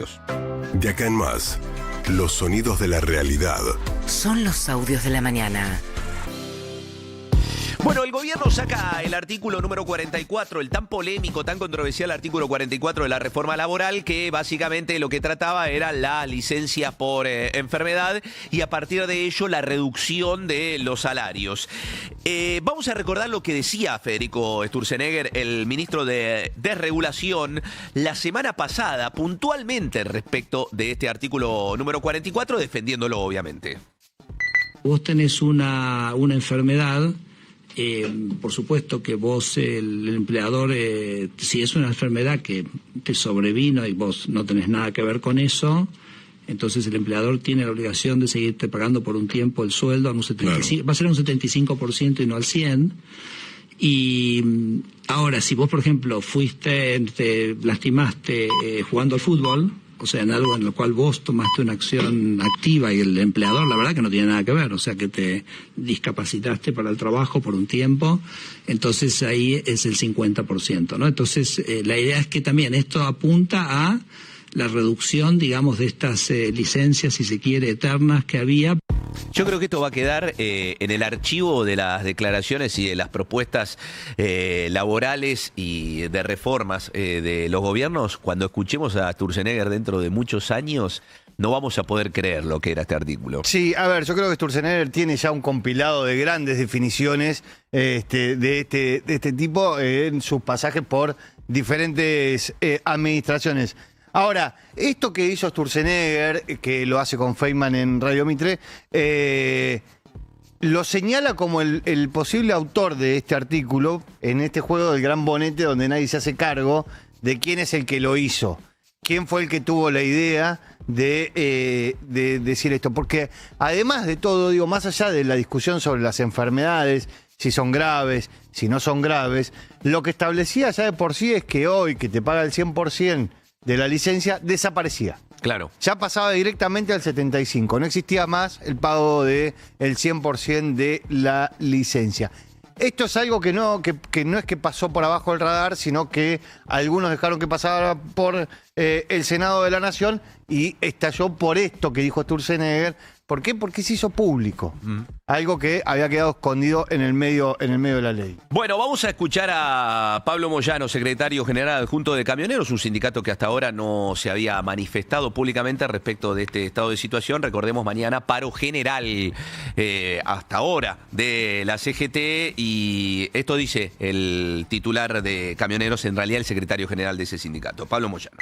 salarios. De acá en más, los sonidos de la realidad. Son los audios de la mañana. Bueno, el gobierno saca el artículo número 44, el tan polémico, tan controversial artículo 44 de la reforma laboral, que básicamente lo que trataba era la licencia por enfermedad y a partir de ello la reducción de los salarios. Vamos a recordar lo que decía Federico Sturzenegger, el ministro de Desregulación, la semana pasada, puntualmente respecto de este artículo número 44, defendiéndolo obviamente. Vos tenés una enfermedad. Por supuesto que vos, el empleador, si es una enfermedad que te sobrevino y vos no tenés nada que ver con eso, entonces el empleador tiene la obligación de seguirte pagando por un tiempo el sueldo, va a ser un 75% y no al 100%. Y ahora, si vos, por ejemplo, te lastimaste jugando al fútbol, o sea, en algo en lo cual vos tomaste una acción activa y el empleador, la verdad que no tiene nada que ver, o sea, que te discapacitaste para el trabajo por un tiempo, entonces ahí es el 50%, ¿no? Entonces, la idea es que también esto apunta a la reducción, digamos, de estas licencias, si se quiere, eternas que había. Yo creo que esto va a quedar en el archivo de las declaraciones y de las propuestas laborales y de reformas de los gobiernos. Cuando escuchemos a Sturzenegger dentro de muchos años, no vamos a poder creer lo que era este artículo. Sí, a ver, yo creo que Sturzenegger tiene ya un compilado de grandes definiciones de este tipo en sus pasajes por diferentes administraciones. Ahora, esto que hizo Sturzenegger, que lo hace con Feynman en Radio Mitre, lo señala como el posible autor de este artículo en este juego del gran bonete donde nadie se hace cargo de quién es el que lo hizo, quién fue el que tuvo la idea de decir esto. Porque además de todo, digo, más allá de la discusión sobre las enfermedades, si son graves, si no son graves, lo que establecía ya de por sí es que hoy que te paga el 100% de la licencia, desaparecía. Claro. Ya pasaba directamente al 75%. No existía más el pago del 100% de la licencia. Esto es algo que no es que pasó por abajo del radar, sino que algunos dejaron que pasara por el Senado de la Nación y estalló por esto que dijo Sturzenegger. ¿Por qué? Porque se hizo público. Algo que había quedado escondido en el medio de la ley. Bueno, vamos a escuchar a Pablo Moyano, secretario general adjunto de Camioneros, un sindicato que hasta ahora no se había manifestado públicamente respecto de este estado de situación. Recordemos, mañana paro general hasta ahora de la CGT y esto dice el titular de Camioneros, en realidad el secretario general de ese sindicato, Pablo Moyano.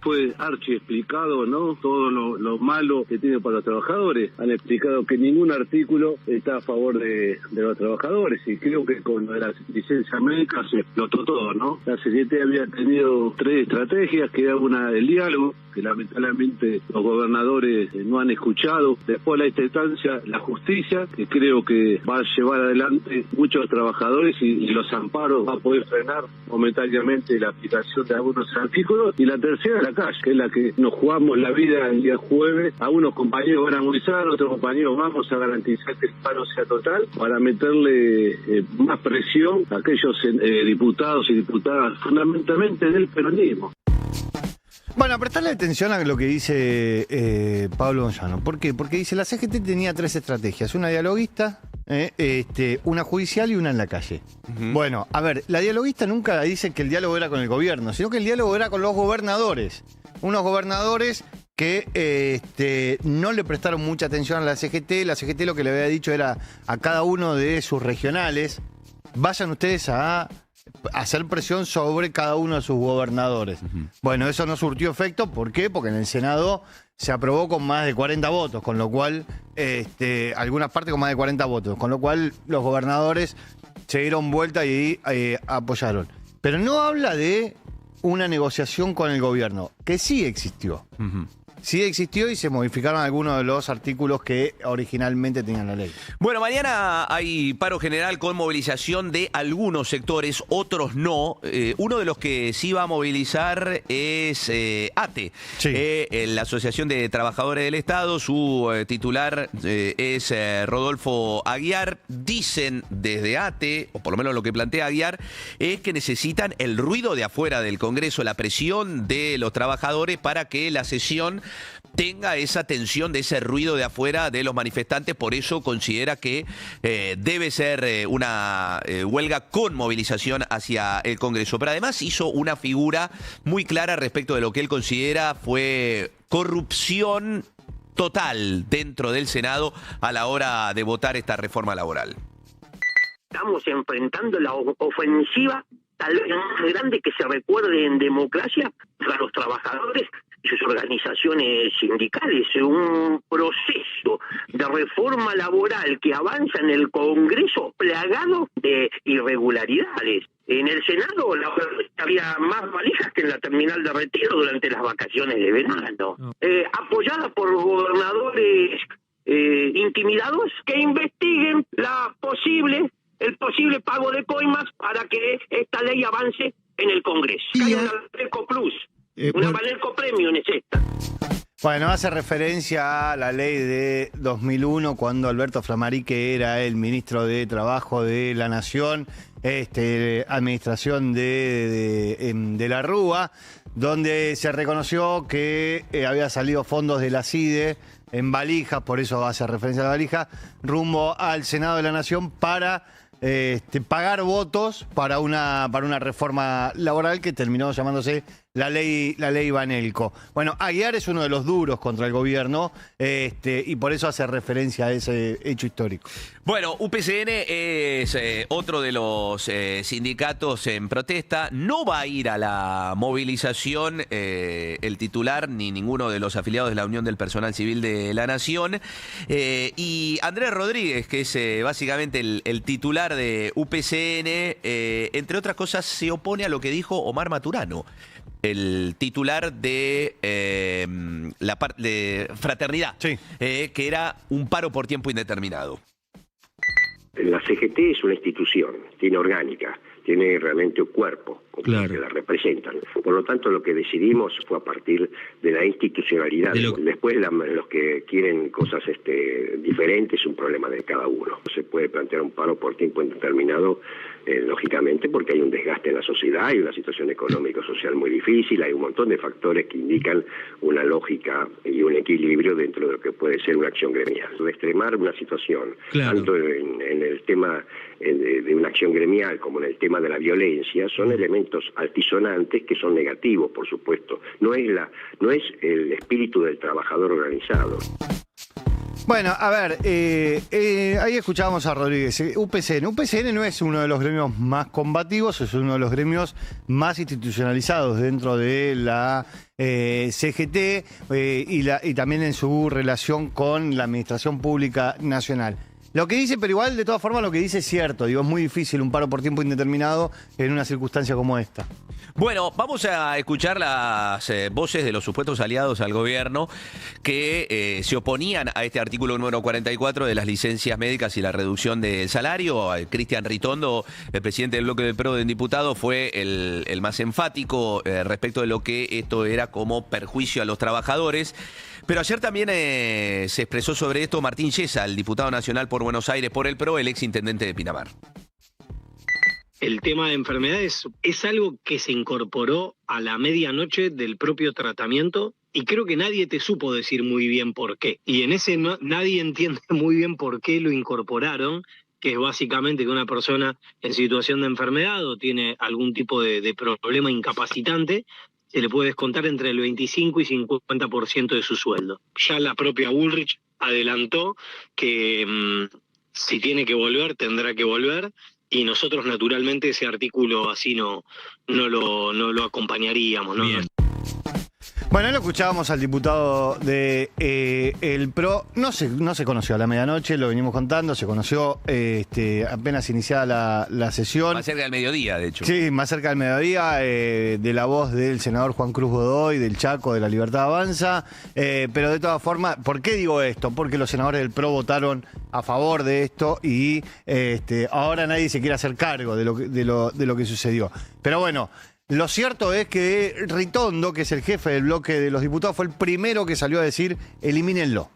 Fue archi explicado, ¿no? Todo lo malo que tiene para los trabajadores. Han explicado que ningún artículo está a favor de los trabajadores y creo que con la licencia médica se explotó todo, ¿no? La CGT había tenido 3 estrategias, que era una del diálogo, que lamentablemente los gobernadores no han escuchado. Después la instancia, la justicia, que creo que va a llevar adelante muchos trabajadores y los amparos va a poder frenar momentáneamente la aplicación de algunos artículos. Y la tercera, la calle, que es la que nos jugamos la vida el día jueves. Algunos compañeros van a movilizar, otros compañeros vamos a garantizar que el paro sea total para meterle más presión a aquellos diputados y diputadas, fundamentalmente del peronismo. Bueno, prestarle atención a lo que dice Pablo Moyano. ¿Por qué? Porque dice, la CGT tenía 3 estrategias, una dialoguista, una judicial y una en la calle. Bueno, a ver, la dialoguista nunca dice que el diálogo era con el gobierno, sino que el diálogo era con los gobernadores. Unos gobernadores que no le prestaron mucha atención a la CGT. La CGT lo que le había dicho era a cada uno de sus regionales, vayan ustedes a hacer presión sobre cada uno de sus gobernadores. Bueno, eso no surtió efecto. ¿Por qué? Porque en el Senado se aprobó con más de 40 votos, con lo cual, algunas partes con más de 40 votos, con lo cual los gobernadores se dieron vuelta y apoyaron. Pero no habla de una negociación con el gobierno, que sí existió. sí existió y se modificaron algunos de los artículos que originalmente tenían la ley. Bueno, mañana hay paro general con movilización de algunos sectores, otros no. Uno de los que sí va a movilizar es ATE, Sí. la Asociación de Trabajadores del Estado. Su titular es Rodolfo Aguiar. Dicen desde ATE, o por lo menos lo que plantea Aguiar, es que necesitan el ruido de afuera del Congreso, la presión de los trabajadores para que la sesión tenga esa tensión de ese ruido de afuera de los manifestantes. Por eso considera que debe ser una huelga con movilización hacia el Congreso. Pero además hizo una figura muy clara respecto de lo que él considera fue corrupción total dentro del Senado a la hora de votar esta reforma laboral. Estamos enfrentando la ofensiva tal vez más grande que se recuerde en democracia para los trabajadores y sus organizaciones sindicales. Un proceso de reforma laboral que avanza en el Congreso plagado de irregularidades. En el Senado había más valijas que en la terminal de Retiro durante las vacaciones de verano. Apoyada por gobernadores intimidados que investiguen el posible pago de coimas para que esta ley avance en el Congreso. Hay una Valesco Plus, una Valesco Premium es esta. Bueno, hace referencia a la ley de 2001, cuando Alberto Flammarique era el ministro de Trabajo de la Nación, administración de la Rúa, donde se reconoció que había salido fondos de la CIDE en valijas, por eso hace referencia a la valija, rumbo al Senado de la Nación para pagar votos para una reforma laboral que terminó llamándose la ley Banelco. Bueno, Aguiar es uno de los duros contra el gobierno y por eso hace referencia a ese hecho histórico. Bueno, UPCN es otro de los sindicatos en protesta. No va a ir a la movilización el titular ni ninguno de los afiliados de la Unión del Personal Civil de la Nación. Y Andrés Rodríguez, que es básicamente el titular de UPCN, entre otras cosas, se opone a lo que dijo Omar Maturano, el titular de de Fraternidad, sí. Que era un paro por tiempo indeterminado. La CGT es una institución, tiene orgánica, tiene realmente un cuerpo, claro, que la representan. Por lo tanto, lo que decidimos fue a partir de la institucionalidad. Después, los que quieren cosas diferentes, es un problema de cada uno. Se puede plantear un paro por tiempo indeterminado, lógicamente, porque hay un desgaste en la sociedad, hay una situación económico-social muy difícil, hay un montón de factores que indican una lógica y un equilibrio dentro de lo que puede ser una acción gremial. De extremar una situación, claro, tanto en el tema de una acción gremial como en el tema de la violencia, son elementos altisonantes que son negativos, por supuesto. No es el espíritu del trabajador organizado. Bueno, a ver, ahí escuchábamos a Rodríguez. UPCN no es uno de los gremios más combativos, es uno de los gremios más institucionalizados dentro de la CGT y también en su relación con la Administración Pública Nacional. Lo que dice, pero igual, de todas formas, lo que dice es cierto. Digo, es muy difícil un paro por tiempo indeterminado en una circunstancia como esta. Bueno, vamos a escuchar las voces de los supuestos aliados al gobierno que se oponían a este artículo número 44 de las licencias médicas y la reducción del salario. Cristian Ritondo, el presidente del bloque del PRO en diputado, fue el más enfático respecto de lo que esto era como perjuicio a los trabajadores. Pero ayer también se expresó sobre esto Martín Yesa, el diputado nacional por Buenos Aires por el PRO, el exintendente de Pinamar. El tema de enfermedades es algo que se incorporó a la medianoche del propio tratamiento y creo que nadie te supo decir muy bien por qué. Y en ese nadie entiende muy bien por qué lo incorporaron, que es básicamente que una persona en situación de enfermedad o tiene algún tipo de problema incapacitante, se le puede descontar entre el 25 y 50% de su sueldo. Ya la propia Bullrich adelantó que si tiene que volver, tendrá que volver, y nosotros naturalmente ese artículo así no lo acompañaríamos, ¿no? Bien. Bueno, lo escuchábamos al diputado de el PRO. No se conoció a la medianoche, lo venimos contando. Se conoció apenas iniciada la sesión. Más cerca del mediodía, de hecho. Sí, más cerca del mediodía, de la voz del senador Juan Cruz Godoy, del Chaco, de La Libertad Avanza. Pero de todas formas, ¿por qué digo esto? Porque los senadores del PRO votaron a favor de esto y ahora nadie se quiere hacer cargo de lo que sucedió. Pero bueno, lo cierto es que Ritondo, que es el jefe del bloque de los diputados, fue el primero que salió a decir, elimínenlo.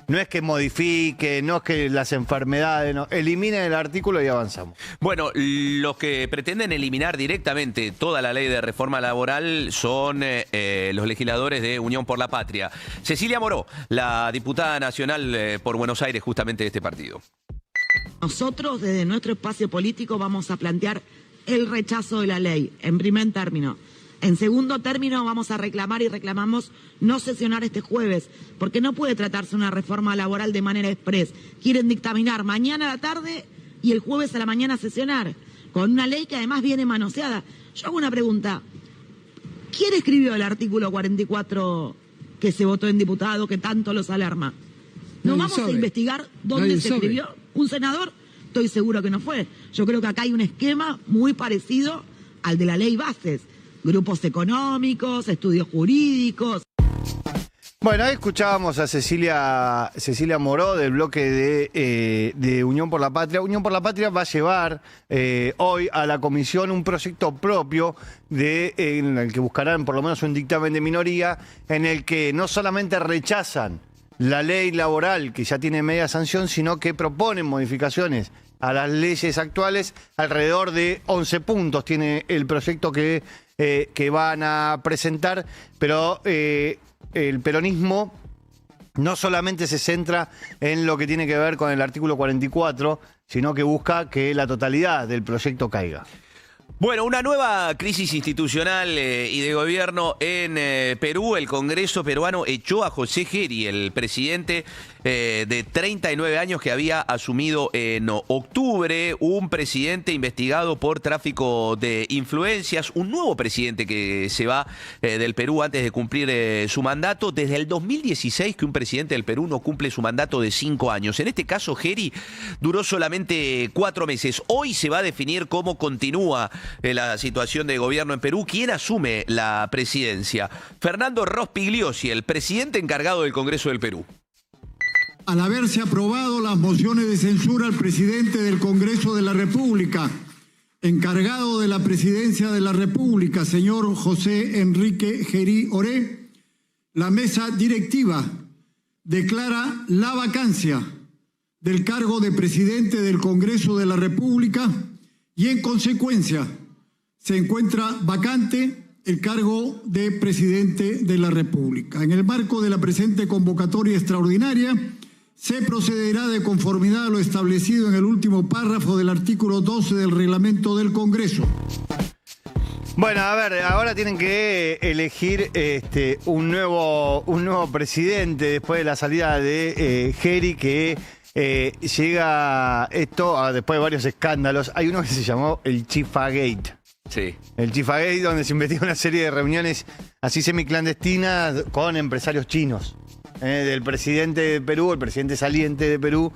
No es que modifique, no es que las enfermedades, no, eliminen el artículo y avanzamos. Bueno, los que pretenden eliminar directamente toda la ley de reforma laboral son los legisladores de Unión por la Patria. Cecilia Moró, la diputada nacional por Buenos Aires, justamente de este partido. Nosotros, desde nuestro espacio político, vamos a plantear el rechazo de la ley, en primer término. En segundo término, vamos a reclamar y reclamamos no sesionar este jueves, porque no puede tratarse una reforma laboral de manera express. Quieren dictaminar mañana a la tarde y el jueves a la mañana sesionar, con una ley que además viene manoseada. Yo hago una pregunta. ¿Quién escribió el artículo 44 que se votó en diputado, que tanto los alarma? ¿No vamos a investigar dónde se escribió? ¿Un senador? Estoy seguro que no fue. Yo creo que acá hay un esquema muy parecido al de la ley Bases. Grupos económicos, estudios jurídicos. Bueno, ahí escuchábamos a Cecilia Moró del bloque de Unión por la Patria. Unión por la Patria va a llevar hoy a la comisión un proyecto propio en el que buscarán por lo menos un dictamen de minoría, en el que no solamente rechazan la ley laboral, que ya tiene media sanción, sino que proponen modificaciones a las leyes actuales. Alrededor de 11 puntos tiene el proyecto que van a presentar, pero el peronismo no solamente se centra en lo que tiene que ver con el artículo 44, sino que busca que la totalidad del proyecto caiga. Bueno, una nueva crisis institucional y de gobierno en Perú. El Congreso peruano echó a José Geri, el presidente de 39 años que había asumido en octubre, un presidente investigado por tráfico de influencias, un nuevo presidente que se va del Perú antes de cumplir su mandato. Desde el 2016 que un presidente del Perú no cumple su mandato de 5 años. En este caso, Geri duró solamente 4 meses. Hoy se va a definir cómo continúa la situación de gobierno en Perú. ¿Quién asume la presidencia? Fernando Rospigliosi, el presidente encargado del Congreso del Perú. Al haberse aprobado las mociones de censura al presidente del Congreso de la República, encargado de la presidencia de la República, señor José Enrique Geri Oré, la mesa directiva declara la vacancia del cargo de presidente del Congreso de la República y, en consecuencia, se encuentra vacante el cargo de presidente de la República. En el marco de la presente convocatoria extraordinaria, se procederá de conformidad a lo establecido en el último párrafo del artículo 12 del reglamento del Congreso. Bueno, a ver, ahora tienen que elegir un nuevo presidente después de la salida de Geri, que llega esto después de varios escándalos. Hay uno que se llamó el Chifagate. Sí. El Chifagate, donde se investiga una serie de reuniones así semiclandestinas con empresarios chinos. Del presidente de Perú, el presidente saliente de Perú,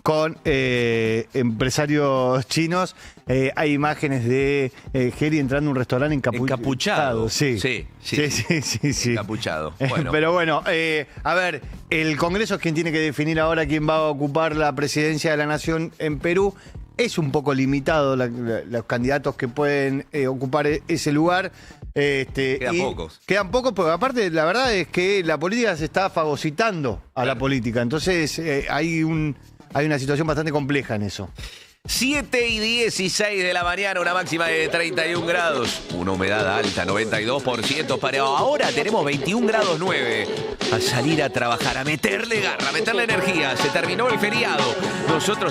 con empresarios chinos. Hay imágenes de Geri entrando a un restaurante encapuchado. Sí. Encapuchado. Bueno. Pero bueno, a ver, el Congreso es quien tiene que definir ahora quién va a ocupar la presidencia de la Nación en Perú. Es un poco limitado los candidatos que pueden ocupar ese lugar. Quedan pocos. Quedan pocos, porque aparte la verdad es que la política se está fagocitando a la política. Entonces hay una situación bastante compleja en eso. 7:16 de la mañana, una máxima de 31 grados. Una humedad alta, 92%. Para ahora tenemos 21 grados 9. A salir a trabajar, a meterle garra, a meterle energía. Se terminó el feriado. Nosotros